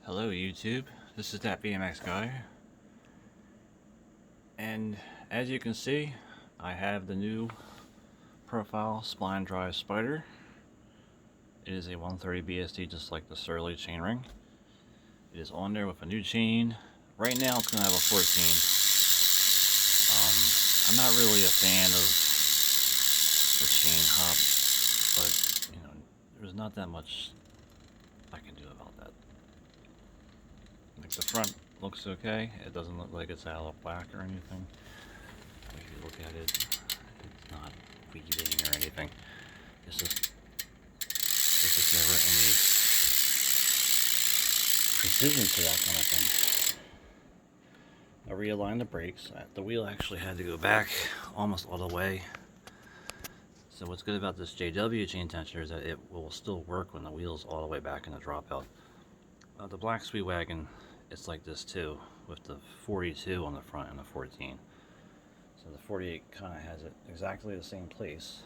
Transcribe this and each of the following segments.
Hello YouTube, this is that BMX guy, and as you can see, I have the new Profile Spline Drive Spider. It is a 130 BSD, just like the Surly chainring. It is on there with a new chain. Right now it's going to have a 14. I'm not really a fan of the chain hop, but you know, there's not that much I can do about that. Like, the front looks okay. It doesn't look like it's out of whack or anything. If you look at it, it's not weaving or anything. It's just there's just never any precision to that kind of thing. I realigned the brakes. The wheel actually had to go back almost all the way. So what's good about this JW chain tensioner is that it will still work when the wheel's all the way back in the dropout. The black Sweet Wagon, it's like this too, with the 42 on the front and the 14. So the 48 kind of has it exactly the same place.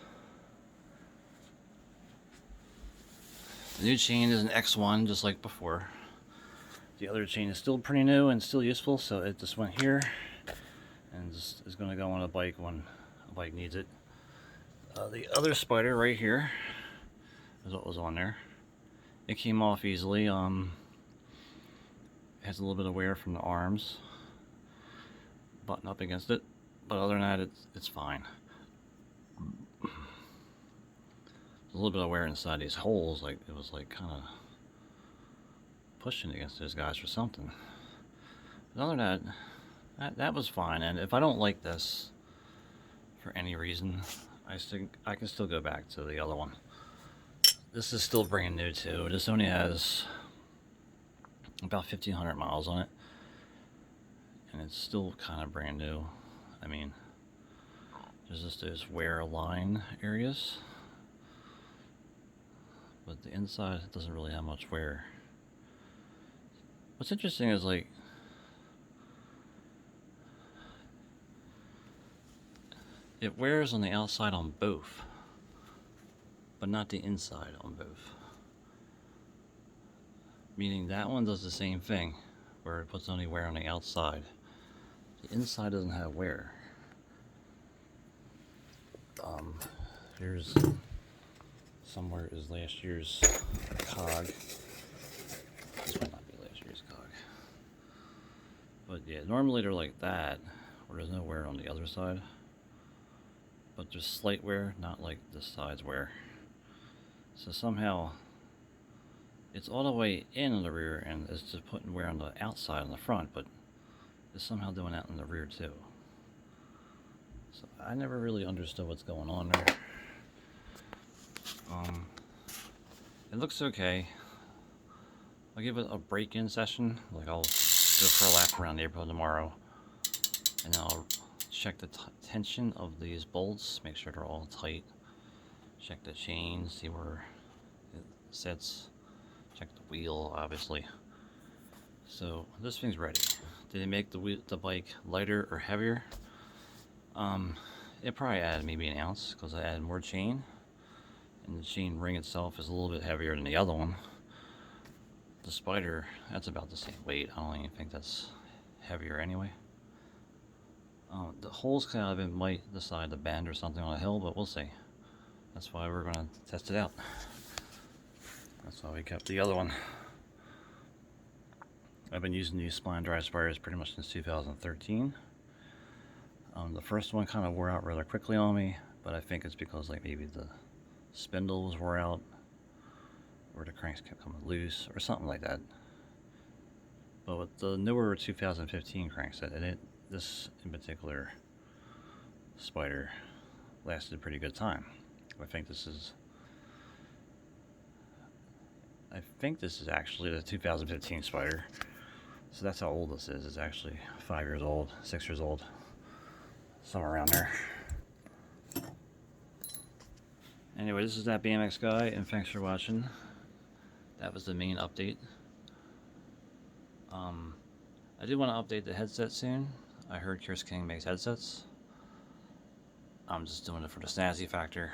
The new chain is an X1, just like before. The other chain is still pretty new and still useful, so it just went here and just is going to go on a bike when a bike needs it. The other spider right here is what was on there. It came off easily. It has a little bit of wear from the arms, button up against it, but other than that, it's fine. There's a little bit of wear inside these holes, like it was like kind of pushing against those guys or something. But other than that was fine. And if I don't like this for any reason, I can still go back to the other one. This is still brand new too. This only has about 1,500 miles on it, and it's still kind of brand new. I mean, there's just those wear line areas, but the inside doesn't really have much wear. What's interesting is, like, it wears on the outside on both, but not the inside on both. Meaning that one does the same thing, where it puts only wear on the outside. The inside doesn't have wear. Here's somewhere is last year's cog. This might not be last year's cog. But yeah, normally they're like that, where there's no wear on the other side. But there's slight wear, not like this side's wear. So somehow it's all the way in the rear and it's just putting wear on the outside on the front, but it's somehow doing that in the rear too. So I never really understood what's going on there. It looks okay. I'll give it a break-in session. Like, I'll go for a lap around the neighborhood tomorrow, and then I'll check the tension of these bolts, make sure they're all tight. Check the chain, see where it sits. Check the wheel, obviously. So this thing's ready. Did it make the bike lighter or heavier? It probably added maybe an ounce because I added more chain, and the chain ring itself is a little bit heavier than the other one. The Spider, that's about the same weight. I don't even think that's heavier anyway. The holes kind of might decide to bend or something on a hill, but we'll see. That's why we're going to test it out. That's why we kept the other one. I've been using these spline drive spiders pretty much since 2013. The first one kind of wore out rather quickly on me, but I think it's because, like, maybe the spindles wore out, or the cranks kept coming loose, or something like that. But with the newer 2015 cranks, this in particular spider lasted a pretty good time. I think this is actually the 2015 spider. So that's how old this is. It's actually 5 years old, 6 years old, somewhere around there. Anyway, this is that BMX guy, and thanks for watching. That was the main update. I do want to update the headset soon. I heard Chris King makes headsets. I'm just doing it for the snazzy factor.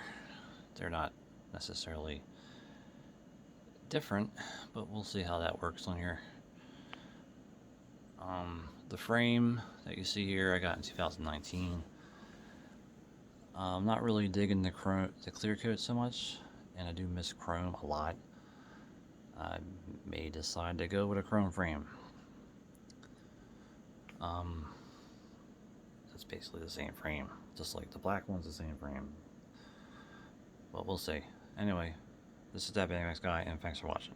They're not necessarily different, but we'll see how that works on here. The frame that you see here I got in 2019. I'm not really digging the clear coat so much, and I do miss chrome a lot. I may decide to go with a chrome frame. It's basically the same frame, just like the black one's the same frame. But we'll see. Anyway, this is That BMX Guy, and thanks for watching.